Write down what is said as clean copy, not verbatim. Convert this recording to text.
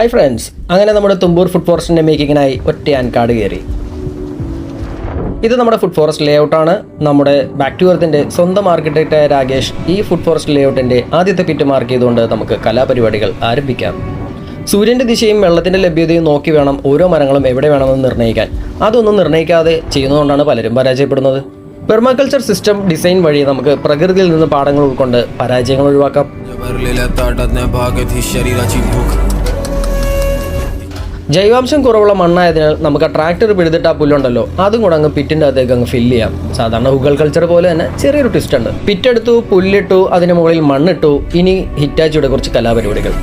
Hi friends, അങ്ങനെ നമ്മുടെ Thumboor food ഫോറസ്റ്റിൻ്റെ മേക്കിങ്ങിനായി ഒറ്റയാൻ കാട് കയറി. ഇത് നമ്മുടെ ഫുഡ് ഫോറസ്റ്റ് ലേഔട്ടാണ്. നമ്മുടെ ബാക്ക് ടു എർത്തിൻ്റെ സ്വന്തം ആർക്കിടെക്റ്റായ രാകേഷ് ഈ ഫുഡ് ഫോറസ്റ്റ് ലേഔട്ടിൻ്റെ ആദ്യത്തെ പിറ്റ് മാർക്ക് ചെയ്തുകൊണ്ട് നമുക്ക് കലാപരിപാടികൾ ആരംഭിക്കാം. സൂര്യൻ്റെ ദിശയും വെള്ളത്തിൻ്റെ ലഭ്യതയും നോക്കി വേണം ഓരോ മരങ്ങളും എവിടെ വേണമെന്ന് നിർണ്ണയിക്കാൻ. അതൊന്നും നിർണ്ണയിക്കാതെ ചെയ്യുന്നതുകൊണ്ടാണ് പലരും പരാജയപ്പെടുന്നത്. പെർമാകൾച്ചർ സിസ്റ്റം ഡിസൈൻ വഴി നമുക്ക് പ്രകൃതിയിൽ നിന്ന് പാഠങ്ങൾ ഉൾക്കൊണ്ട് പരാജയങ്ങൾ ഒഴിവാക്കാം. ജൈവാംശം കുറവുള്ള മണ്ണായതിനാൽ നമുക്ക് ട്രാക്ടർ പിഴുതിട്ട് ആ പുല്ലുണ്ടല്ലോ അതും കൂടെ അങ്ങ് പിറ്റിൻ്റെ അകത്തേക്ക് അങ്ങ് ഫില്ല് ചെയ്യാം. സാധാരണ ഹുഗൽ കൾച്ചർ പോലെ തന്നെ ചെറിയൊരു ട്വിസ്റ്റ് ഉണ്ട്. പിറ്റെടുത്തു, പുല്ലിട്ടു, അതിന് മുകളിൽ മണ്ണിട്ടു. ഇനി ഹിറ്റാച്ചിയുടെ കുറച്ച് കലാപരിപാടികൾ.